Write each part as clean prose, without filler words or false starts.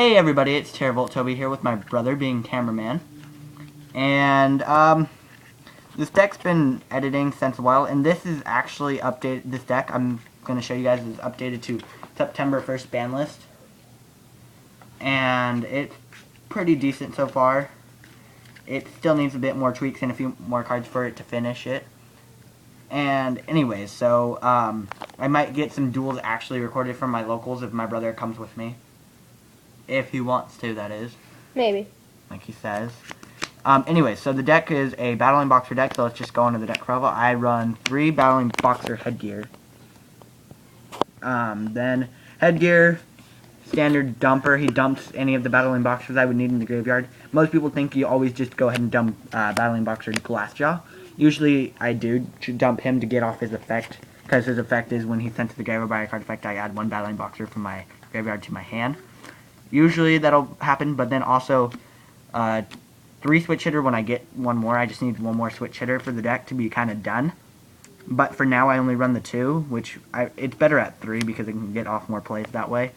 Hey everybody, it's Terrible Toby here with my brother being cameraman. And this deck's been editing since a while, and this is actually updated. This deck I'm going to show you guys is updated to September 1st ban list. And it's pretty decent so far. It still needs a bit more tweaks and a few more cards for it to finish it. And anyways, so I might get some duels actually recorded from my locals if my brother comes with me. If he wants to, that is. Maybe. Like he says. Anyway, so the deck is a Battling Boxer deck, so let's just go into the deck profile. I run 3 Battling Boxer headgear. Then headgear, standard dumper. He dumps any of the Battling Boxers I would need in the graveyard. Most people think you always just go ahead and dump Battling Boxer Glassjaw. Usually I do to dump him to get off his effect, because his effect is when he's sent to the graveyard by a card effect, I add 1 Battling Boxer from my graveyard to my hand. Usually that'll happen, but then also 3 switch hitter when I get 1 more. I just need 1 more switch hitter for the deck to be kind of done. But for now I only run the 2, which it's better at 3 because it can get off more plays that way.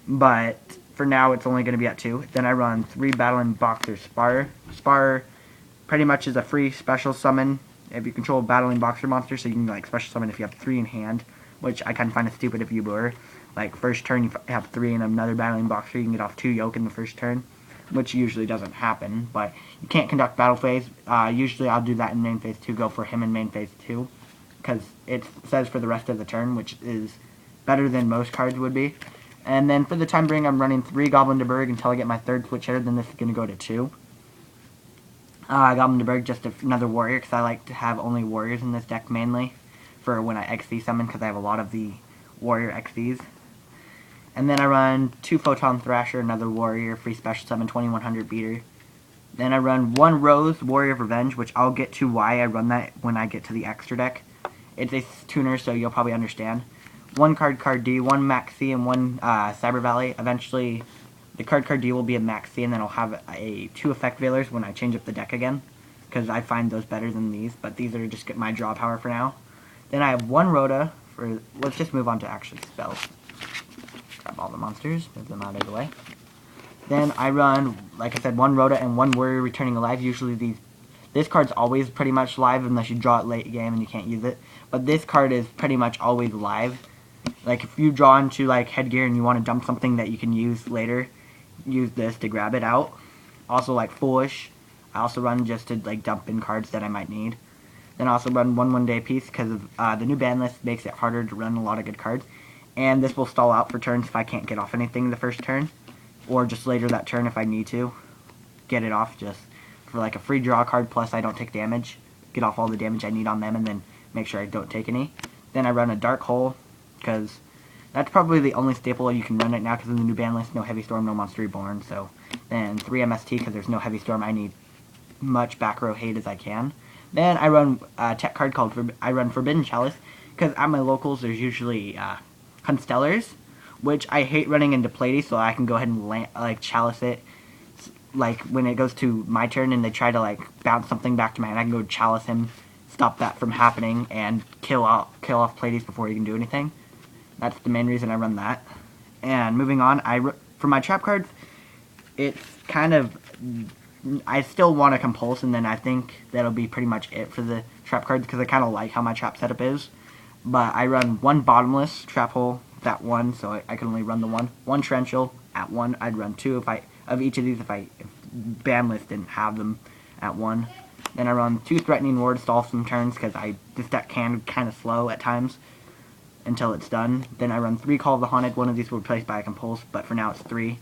But for now it's only going to be at 2. Then I run 3 Battling Boxer Spar. Spar pretty much is a free special summon if you control a Battling Boxer monster, so you can like special summon if you have 3 in hand, which I kind of find it stupid if you were. Like, first turn you have 3 and another Battling Boxer, you can get off 2 yoke in the first turn, which usually doesn't happen, but you can't conduct battle phase. Usually I'll do that in main phase 2, go for him in main phase 2, because it says for the rest of the turn, which is better than most cards would be. And then for the time being, I'm running 3 Goblin de Burg until I get my 3rd switch hitter, then this is going to go to 2. Goblin de Burg, just another warrior, because I like to have only warriors in this deck mainly, for when I XD summon, because I have a lot of the warrior XDs. And then I run 2 Photon Thrasher, another warrior, free special summon, 2100 beater. Then I run 1 Rose, Warrior of Revenge, which I'll get to why I run that when I get to the extra deck. It's a tuner, so you'll probably understand. 1 Card D, 1 Max C, and 1 Cyber Valley. Eventually, the Card D will be a Max C, and then I'll have 2 Effect Veilers when I change up the deck again, because I find those better than these, but these are just my draw power for now. Then I have 1 Rhoda, let's just move on to actually spells. Grab all the monsters, move them out of the way. Then I run, like I said, 1 Rhoda and 1 Warrior Returning Alive. Usually this card's always pretty much live unless you draw it late game and you can't use it. But this card is pretty much always live. Like if you draw into like headgear and you want to dump something that you can use later, use this to grab it out. Also like Foolish, I also run just to like dump in cards that I might need. Then I also run 1 day piece because of the new ban list makes it harder to run a lot of good cards. And this will stall out for turns if I can't get off anything the first turn, or just later that turn if I need to get it off, just for like a free draw card, plus I don't take damage, get off all the damage I need on them, and then make sure I don't take any. Then I run a Dark Hole, because that's probably the only staple you can run right now because of the new ban list. No Heavy Storm, no Monster Reborn. So then 3 MST because there's no Heavy Storm. I need much back row hate as I can. Then I run a tech card called Forbidden Chalice, because at my locals there's usually Constellars, which I hate running into Pleiades, so I can go ahead and Chalice it. Like when it goes to my turn and they try to like bounce something back to my hand, I can go Chalice him, stop that from happening, and kill off Pleiades before he can do anything. That's the main reason I run that. And moving on, for my trap cards, it's kind of, I still want to compulse, and then I think that'll be pretty much it for the trap cards, because I kind of like how my trap setup is. But I run 1 Bottomless Trap Hole, that 1, so I can only run the 1. 1 Torrential, at 1. I'd run 2 of each of these if ban list didn't have them at 1. Then I run 2 Threatening Ward, stall some turns, because this deck can kind of slow at times until it's done. Then I run 3 Call of the Haunted. 1 of these will be replaced by a Compulse, but for now it's 3.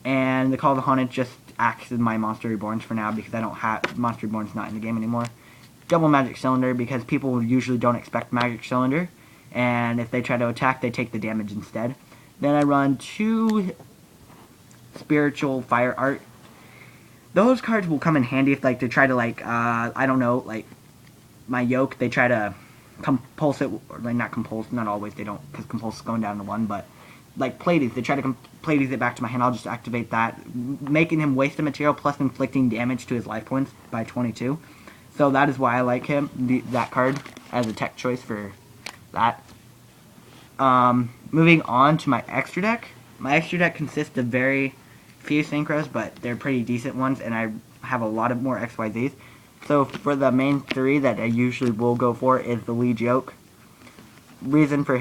And the Call of the Haunted just acts as my Monster Reborns for now, because I don't have, Monster Reborn's not in the game anymore. Double Magic Cylinder, because people usually don't expect Magic Cylinder, and if they try to attack, they take the damage instead. Then I run 2 Spiritual Fire Art. Those cards will come in handy if, like, they try to, like, I don't know, like, my yoke, they try to compulse it, or, like, not compulse, not always, they don't, because compulse is going down to 1, but, like, Pleiades, they try to Pleiades it back to my hand, I'll just activate that, making him waste the material, plus inflicting damage to his life points by 22. So that is why I like him, that card, as a tech choice for that. Moving on to my extra deck, My extra deck consists of very few synchros, but they're pretty decent ones, and I have a lot of more XYZs. So for the main three that I usually will go for is the Lee Joke. Reason for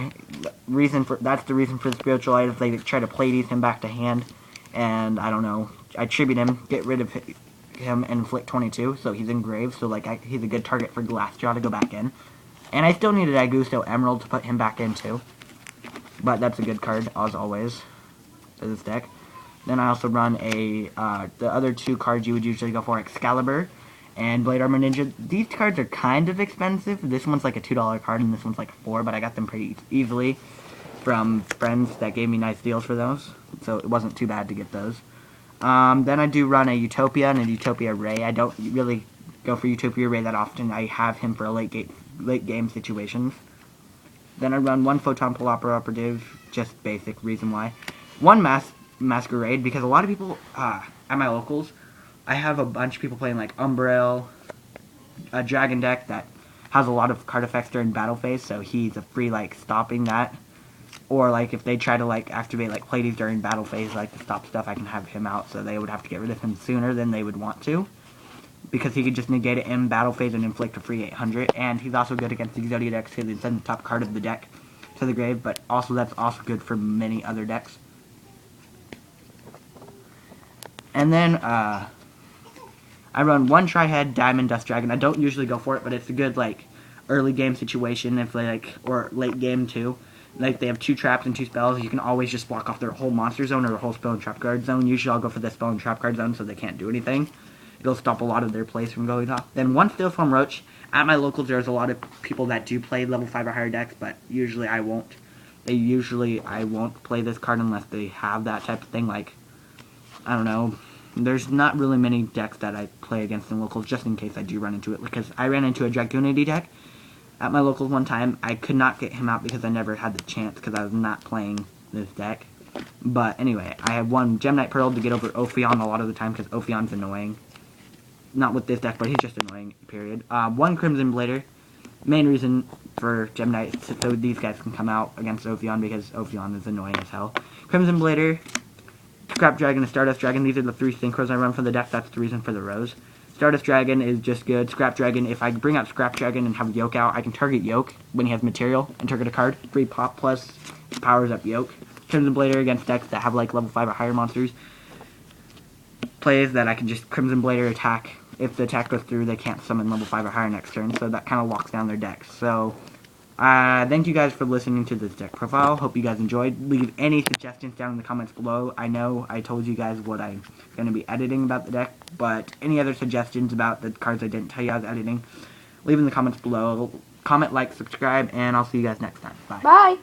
that's the reason for the spiritual items. They try to play these him back to hand, and I don't know. I tribute him, get rid of him, and inflict 22, so he's engraved. So like he's a good target for Glassjaw to go back in. And I still needed Augusto Emerald to put him back in too. But that's a good card, as always, for this deck. Then I also run the other two cards you would usually go for, Excalibur and Blade Armor Ninja. These cards are kind of expensive. This one's like a $2 card, and this one's like $4, but I got them pretty easily from friends that gave me nice deals for those, so it wasn't too bad to get those. Then I do run a Utopia and a Utopia Ray. I don't really go for Utopia Ray that often. I have him for late game situations. Then I run one Photon Palopera Operative, just basic reason why. One Masquerade, because a lot of people at my locals, I have a bunch of people playing like Umbrel, a Dragon deck that has a lot of card effects during battle phase, so he's a free like stopping that. Or like if they try to like activate like Pleiades during battle phase, like to stop stuff, I can have him out, so they would have to get rid of him sooner than they would want to, because he could just negate it in battle phase and inflict a free 800. And he's also good against Exodia decks because he sends the top card of the deck to the grave, but also that's also good for many other decks. And then I run one Tri-Head Diamond Dust Dragon. I don't usually go for it, but it's a good like early game situation if they like, or late game too. Like they have 2 traps and 2 spells, you can always just block off their whole monster zone or their whole spell and trap card zone. Usually I'll go for the spell and trap card zone so they can't do anything. It'll stop a lot of their plays from going off. Then one Steel Form Roach. At my locals there's a lot of people that do play level 5 or higher decks, but usually I won't. I won't play this card unless they have that type of thing. Like, I don't know. There's not really many decks that I play against in locals, just in case I do run into it. Because I ran into a Dragunity deck at my locals one time. I could not get him out because I never had the chance because I was not playing this deck. But anyway, I have one Gem Knight Pearl to get over Ophion a lot of the time because Ophion's annoying. Not with this deck, but he's just annoying, period. One Crimson Blader. Main reason for Gem Knight is so these guys can come out against Ophion because Ophion is annoying as hell. Crimson Blader, Scrap Dragon, and Stardust Dragon. These are the 3 synchros I run for the deck. That's the reason for the Rose. Stardust Dragon is just good. Scrap Dragon, if I bring out Scrap Dragon and have Yoke out, I can target Yoke when he has material and target a card. Free pop plus powers up Yoke. Crimson Blader against decks that have like level 5 or higher monsters. Plays that I can just Crimson Blader attack. If the attack goes through, they can't summon level 5 or higher next turn, so that kind of locks down their decks. So, thank you guys for listening to this deck profile. Hope you guys enjoyed. Leave any suggestions down in the comments below. I know I told you guys what I'm going to be editing about the deck, but any other suggestions about the cards I didn't tell you I was editing, leave in the comments below. Comment, like, subscribe, and I'll see you guys next time. Bye. Bye.